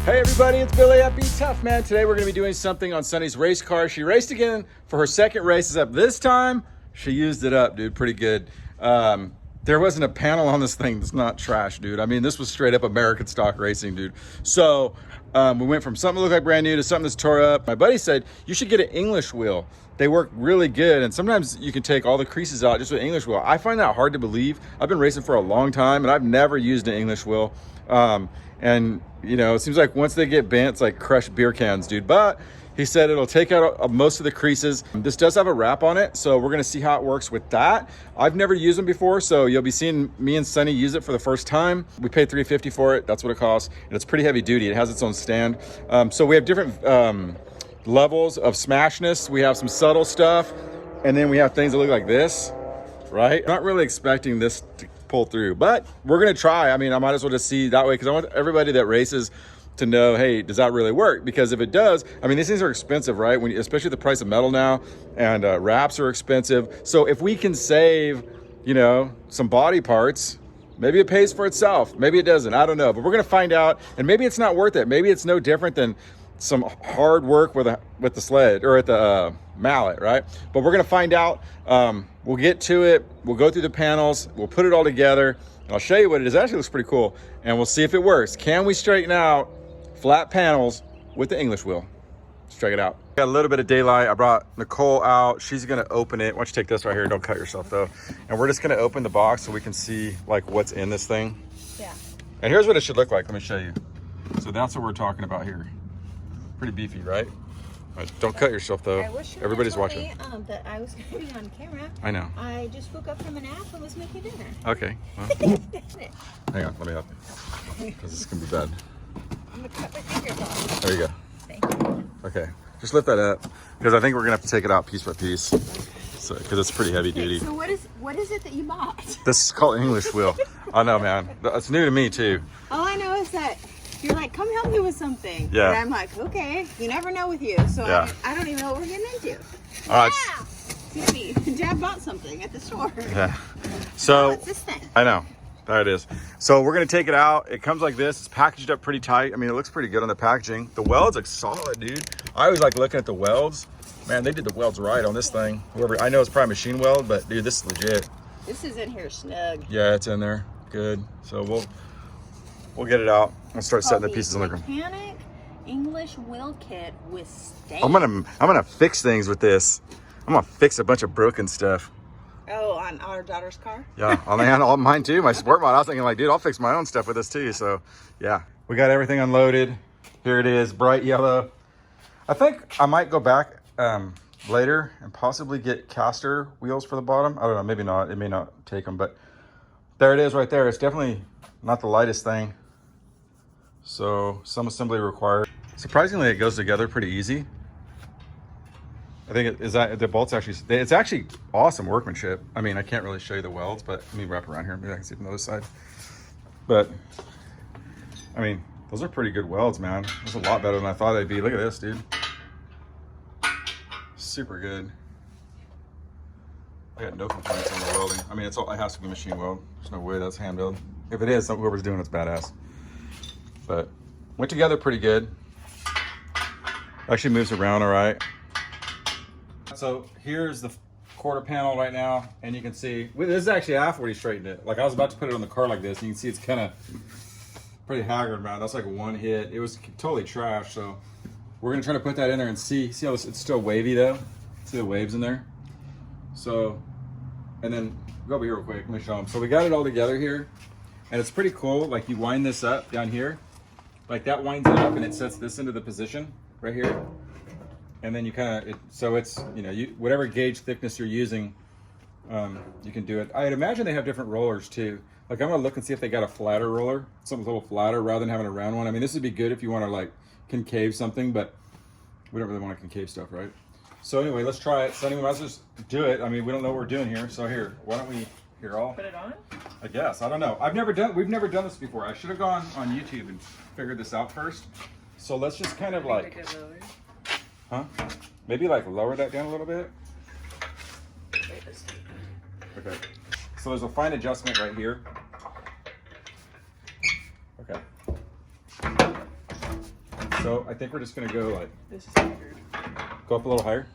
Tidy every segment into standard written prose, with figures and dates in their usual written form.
Hey everybody, it's Billy at BTUFF, man. Today we're going to be doing something on Sunny's race car. She raced again for her second race up. This time, she used it up, dude, pretty good. There wasn't a panel on this thing that's not trash, dude. I mean, this was straight up American stock racing, dude. So we went from something that looked like brand new to something that's tore up. My buddy said, you should get an English wheel. They work really good, and sometimes you can take all the creases out just with an English wheel. I find that hard to believe. I've been racing for a long time, and I've never used an English wheel. And you know, it seems like once they get bent, it's like crushed beer cans, dude. But he said it'll take out most of the creases. This does have a wrap on it, so we're gonna see how it works with that. I've never used them before, so you'll be seeing me and Sunny use it for the first time. We paid $350 for it, that's what it costs, and it's pretty heavy duty. It has its own stand. So we have different levels of smashness. We have some subtle stuff, and then we have things that look like this, right? Not really expecting this to pull through, but we're gonna try. I mean, I might as well just see that way, because I want everybody that races to know, hey, does that really work? Because if it does, I mean, these things are expensive, right? Especially the price of metal now, and wraps are expensive. So if we can save, you know, some body parts, maybe it pays for itself. Maybe it doesn't, I don't know. But we're gonna find out, and maybe it's not worth it. Maybe it's no different than some hard work with the sled or at the mallet, right? But we're gonna find out. We'll get to it. We'll go through the panels. We'll put it all together. And I'll show you what it is. It actually looks pretty cool. And we'll see if it works. Can we straighten out flat panels with the English wheel? Let's check it out. Got a little bit of daylight. I brought Nicole out. She's gonna open it. Why don't you take this right here? Don't cut yourself though. And we're just gonna open the box so we can see like what's in this thing. Yeah. And here's what it should look like. Let me show you. So that's what we're talking about here. Pretty beefy, right? Right, don't cut yourself though. Everybody's watching. That I was going to be on camera. I know. I just woke up from a nap and was making dinner. Okay. Well, hang on, let me help you. Because this can be bad. I'm going to cut my fingers off. There you go. Thank you. Okay. Just lift that up, because I think we're gonna have to take it out piece by piece. So, because it's pretty heavy duty. So what is it that you bought? This is called English wheel. I know, man. It's new to me too. All I know is that you're like, come help me with something. Yeah. And I'm like, okay. You never know with you. So Yeah. I don't even know what we're getting into. All right. Yeah. Dad bought something at the store. Yeah. So What's this thing? I know. There it is. So we're gonna take it out. It comes like this. It's packaged up pretty tight. I mean, it looks pretty good on the packaging. The welds look solid, dude. I always like looking at the welds. Man, they did the welds right on this thing. Whoever, I know it's probably machine weld, but dude, this is legit. This is in here snug. Yeah, it's in there. Good. So we'll get it out. We'll start setting the pieces on the ground. Mechanic English wheel kit with stain. I'm gonna fix things with this. I'm gonna fix a bunch of broken stuff. Oh, on our daughter's car? Yeah, all mine too. My sport mod. I was thinking like, dude, I'll fix my own stuff with this too. So yeah, we got everything unloaded. Here it is, bright yellow. I think I might go back later and possibly get caster wheels for the bottom. I don't know, maybe not. It may not take them, but there it is right there. It's definitely not the lightest thing. So some assembly required. Surprisingly, it goes together pretty easy. I think the bolts actually, it's actually awesome workmanship. I mean, I can't really show you the welds, but let me wrap around here. Maybe I can see from the other side. But I mean, those are pretty good welds, man. It's a lot better than I thought they'd be. Look at this, dude. Super good. I got no complaints on the welding. I mean, it has to be machine weld. There's no way that's hand built. If it is, whoever's doing it's badass. But went together pretty good. Actually moves around all right. So here's the quarter panel right now, and you can see this is actually after he straightened it. Like I was about to put it on the car like this, and you can see it's kind of pretty haggard, man. That's like one hit. It was totally trash. So we're gonna try to put that in there and see how it's still wavy though. See the waves in there. So, and then go over here real quick. Let me show them. So we got it all together here, and it's pretty cool. Like you wind this up down here, like that winds it up, and it sets this into the position right here. And then you kind of, so it's, you know, whatever gauge thickness you're using, you can do it. I'd imagine they have different rollers too. Like I'm gonna look and see if they got a flatter roller, something a little flatter rather than having a round one. I mean, this would be good if you want to like concave something, but we don't really want to concave stuff, right? So anyway, let's try it. So anyway, let's just do it. I mean, we don't know what we're doing here. So here, why don't we, I'll put it on? I guess, I don't know. we've never done this before. I should have gone on YouTube and figured this out first. So let's just kind of like, huh? Maybe like lower that down a little bit. Okay. So there's a fine adjustment right here. Okay. So I think we're just gonna go like, This is weird. go up a little higher.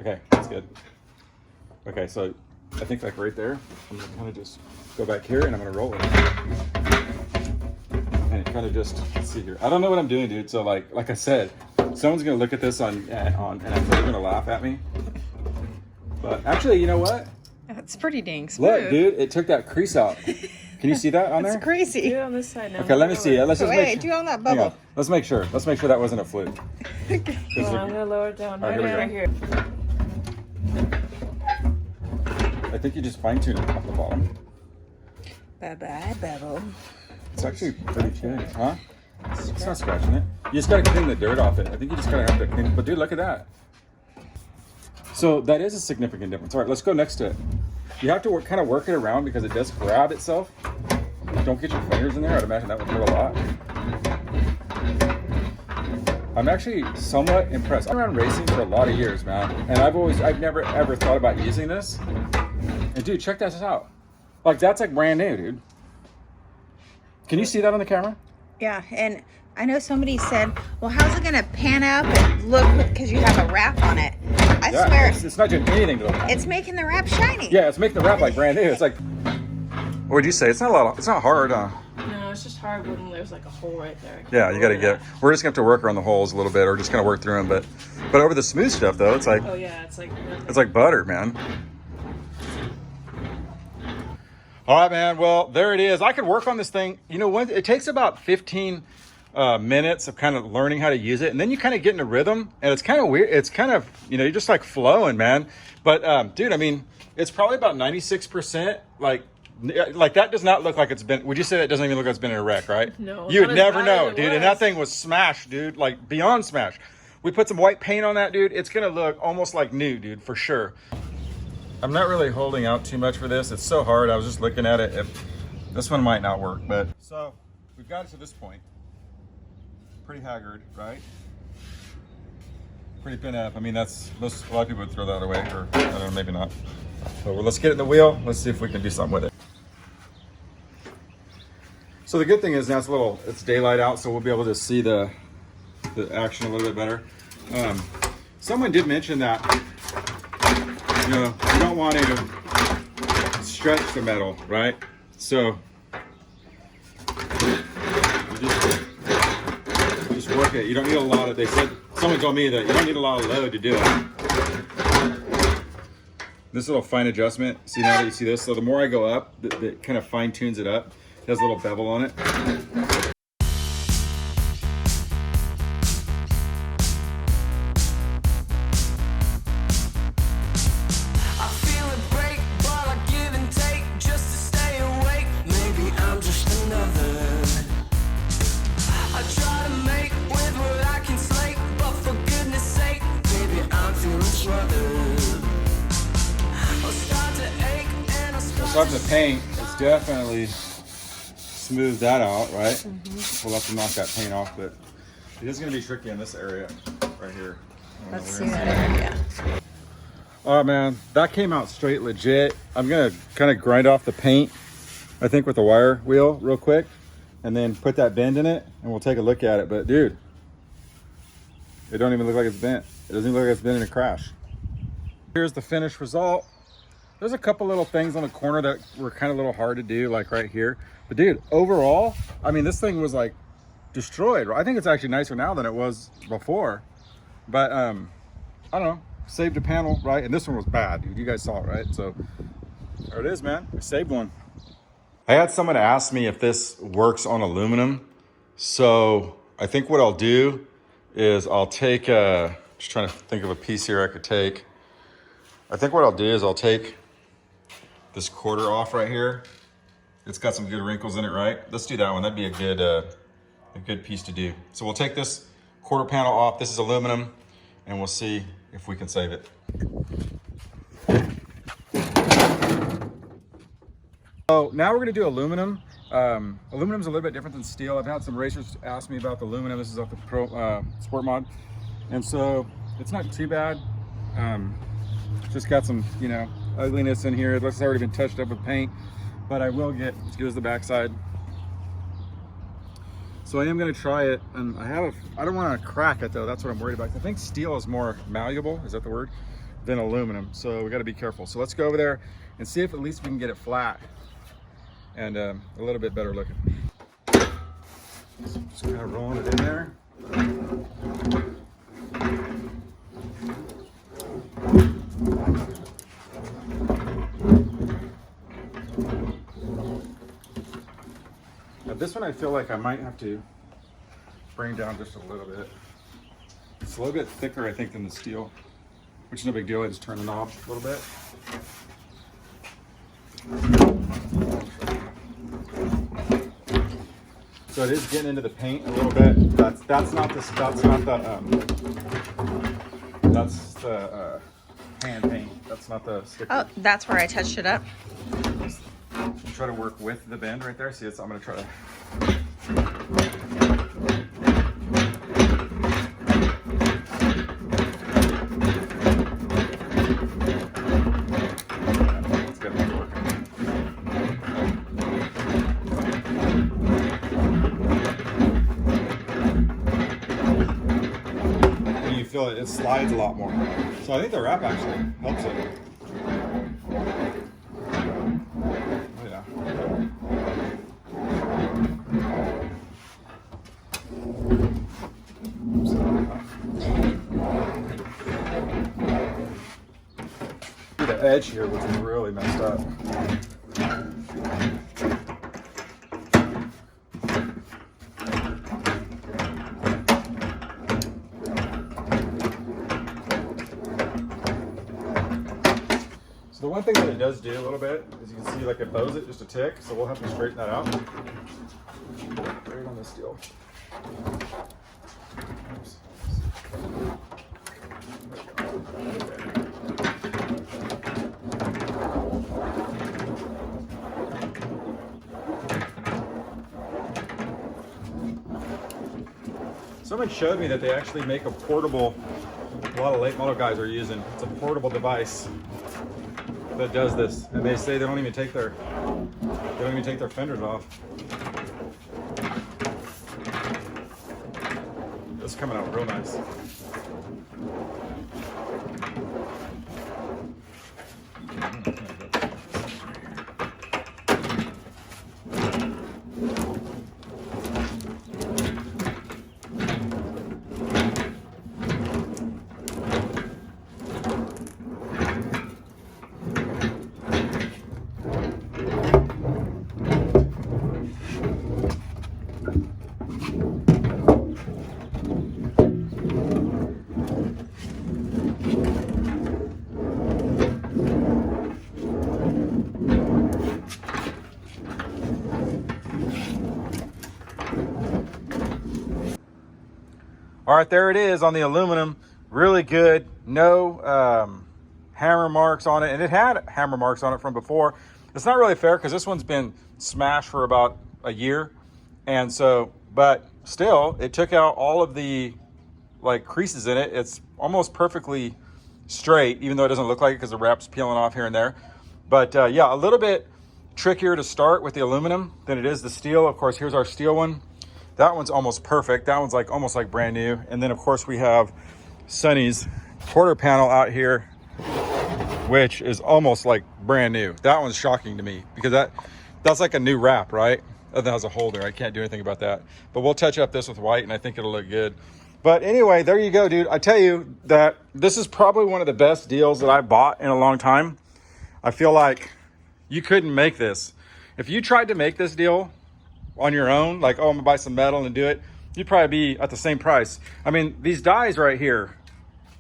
Okay, that's good. Okay, so I think like right there, I'm gonna kind of just go back here and I'm gonna roll it. And kind of just, let's see here. I don't know what I'm doing, dude. So like I said, someone's gonna look at this on and they're gonna laugh at me. But actually, you know what? That's pretty dang smooth. Look, dude, it took that crease out. Can you see that on there? It's crazy. Do it on this side now. Okay, let me see it. Let's just make Wait, sure. do on that Hang bubble. on. Let's make sure. Let's make sure that wasn't a fluke. Well, I'm gonna lower it down All right, right here we here. I think you just fine tune it off the bottom. Bye-bye, bubble. It's actually pretty good, huh? It's not scratching it. You just gotta clean the dirt off it. I think you just gotta have to clean. But dude, look at that. So that is a significant difference. All right, let's go next to it. You have to kind of work it around because it does grab itself. Don't get your fingers in there. I'd imagine that would hurt a lot. I'm actually somewhat impressed. I've been around racing for a lot of years, man. And I've never ever thought about using this. And dude, check this out. Like that's like brand new, dude. Can you see that on the camera? Yeah, and I know somebody said, well, how's it going to pan up and look because you have a wrap on it? I swear, It's not doing anything to the it's making the wrap shiny. Yeah, it's making the wrap like brand new. It's like, what would you say? It's not a lot. It's not hard. No, it's just hard when there's like a hole right there. Yeah, you got to get. We're just gonna have to work around the holes a little bit, or just kind of work through them. But over the smooth stuff though, it's like Oh yeah, it's like butter, man. All right, man. Well, there it is. I could work on this thing. You know what? It takes about 15 minutes of kind of learning how to use it, and then you kind of get in a rhythm, and it's kind of weird. It's kind of, you're just like flowing, man. But dude, I mean, it's probably about 96%. Like that does not look like it's been. Would you say that doesn't even look like it's been in a wreck, right? No, You would not as never bad know, as it dude. And was. that thing was smashed, dude. Like beyond smashed. We put some white paint on that, dude. It's gonna look almost like new, dude, for sure. I'm not really holding out too much for this. It's so hard. I was just looking at it. This one might not work, but so we've got it to this point. Pretty haggard, right? Pretty pin up. I mean, that's a lot of people would throw that away, or I don't know, maybe not. So let's get it in the wheel. Let's see if we can do something with it. So the good thing is now it's daylight out, so we'll be able to see the action a little bit better. Someone did mention that you don't want to stretch the metal, right? So you just work it. You don't need a lot of. Someone told me that you don't need a lot of load to do it. This little fine adjustment. See now that you see this, so the more I go up, it kind of fine tunes it up. It has a little bevel on it. Starting to paint, it's definitely smoothed that out, right? Mm-hmm. We'll have to knock that paint off, but it is going to be tricky in this area right here. Let's see that area. All right, man, that came out straight legit. I'm going to kind of grind off the paint, I think, with the wire wheel real quick, and then put that bend in it, and we'll take a look at it. But dude, it don't even look like it's bent. It doesn't even look like it's been in a crash. Here's the finished result. There's a couple little things on the corner that were kind of a little hard to do, like right here. But dude, overall, I mean, this thing was like destroyed. I think it's actually nicer now than it was before. But I don't know, saved a panel, right? And this one was bad, dude. You guys saw it, right? So there it is, man. We saved one. I had someone ask me if this works on aluminum. So I think what I'll do is I'll take just trying to think of a piece here I could take. I think what I'll do is I'll take this quarter off right here. It's got some good wrinkles in it, right? Let's do that one. That'd be a good piece to do. So we'll take this quarter panel off. This is aluminum, and we'll see if we can save it. So now we're gonna do aluminum. Aluminum's a little bit different than steel. I've had some racers ask me about the aluminum. This is off the Pro Sport Mod, and so it's not too bad. Just got some, ugliness in here. It looks like it's already been touched up with paint, but I will get, here's the backside. So I am gonna try it, and I don't want to crack it though. That's what I'm worried about. I think steel is more malleable, is that the word, than aluminum. So we got to be careful. So let's go over there and see if at least we can get it flat and a little bit better looking. So just kind of rolling it in there. Now this one I feel like I might have to bring down just a little bit. It's a little bit thicker, I think, than the steel, which is no big deal. I just turn the knob a little bit. So it is getting into the paint a little bit. That's the hand paint. That's not the sticker. Oh, that's where I touched it up. Try to work with the bend right there. See, I'm gonna try to. Let's get that working. And you feel it slides a lot more. So I think the wrap actually helps it. The edge here was really messed up. So the one thing that it does do a little bit is you can see like it bows it just a tick, so we'll have to straighten that out. Right on this steel. Oops. Someone showed me that they actually make a portable, a lot of late model guys are using, it's a portable device that does this. And they say they don't even take their fenders off. It's coming out real nice. All right, there it is on the aluminum. Really good. No hammer marks on it. And it had hammer marks on it from before. It's not really fair because this one's been smashed for about a year. And so, but still, it took out all of the like creases in it. It's almost perfectly straight, even though it doesn't look like it because the wrap's peeling off here and there. But yeah, a little bit trickier to start with the aluminum than it is the steel. Of course, here's our steel one. That one's almost perfect. That one's like almost like brand new. And then of course we have Sonny's quarter panel out here, which is almost like brand new. That one's shocking to me because that's like a new wrap, right? That has a holder. I can't do anything about that. But we'll touch up this with white and I think it'll look good. But anyway, there you go, dude. I tell you that this is probably one of the best deals that I bought in a long time. I feel like you couldn't make this. If you tried to make this deal on your own, like, oh, I'm gonna buy some metal and do it, you'd probably be at the same price. I mean, these dies right here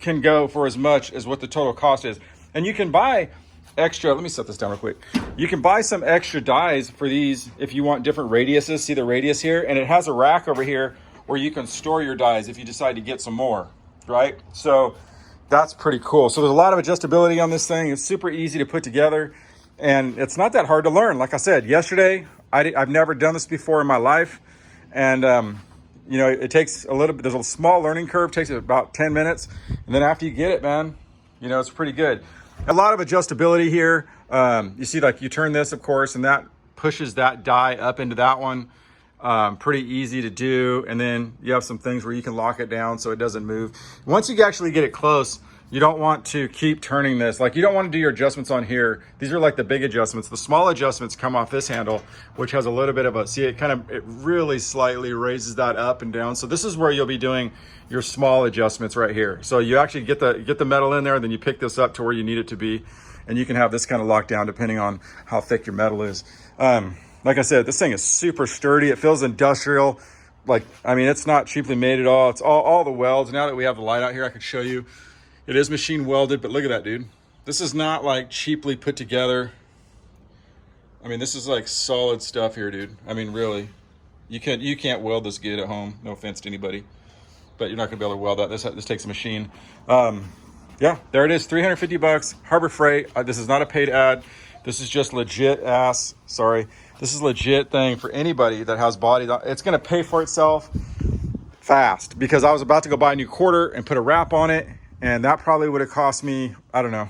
can go for as much as what the total cost is. And you can buy extra, let me set this down real quick. You can buy some extra dies for these if you want different radiuses. See the radius here? And it has a rack over here where you can store your dies if you decide to get some more, right? So that's pretty cool. So there's a lot of adjustability on this thing. It's super easy to put together and it's not that hard to learn. Like I said, yesterday, I've never done this before in my life. And, you know, it takes a little bit, there's a small learning curve, takes about 10 minutes. And then after you get it, man, you know, it's pretty good. A lot of adjustability here. You see, like you turn this, of course, and that pushes that die up into that one. Pretty easy to do. And then you have some things where you can lock it down so it doesn't move. Once you actually get it close, you don't want to keep turning this. Like, you don't want to do your adjustments on here. These are like the big adjustments. The small adjustments come off this handle, which has a little bit of a, see, it really slightly raises that up and down. So this is where you'll be doing your small adjustments right here. So you actually get the metal in there, then you pick this up to where you need it to be. And you can have this kind of locked down depending on how thick your metal is. Like I said, this thing is super sturdy. It feels industrial. Like, I mean, it's not cheaply made at all. It's all the welds. Now that we have the light out here, I could show you. It is machine welded, but look at that, dude. This is not like cheaply put together. I mean, this is like solid stuff here, dude. I mean, really, you can't weld this good at home. No offense to anybody, but you're not gonna be able to weld that. This takes a machine. Yeah, there it is, 350 bucks, Harbor Freight. This is not a paid ad. This is just legit ass, sorry. This is legit thing for anybody that has body. It's gonna pay for itself fast, because I was about to go buy a new quarter and put a wrap on it, and that probably would have cost me, I don't know,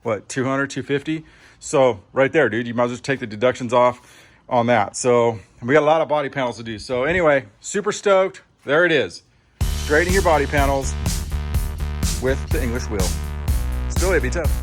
what, 200, 250? So right there, dude, you might as well just take the deductions off on that. So we got a lot of body panels to do. So anyway, super stoked. There it is. Straightening your body panels with the English wheel. Still BTUFF.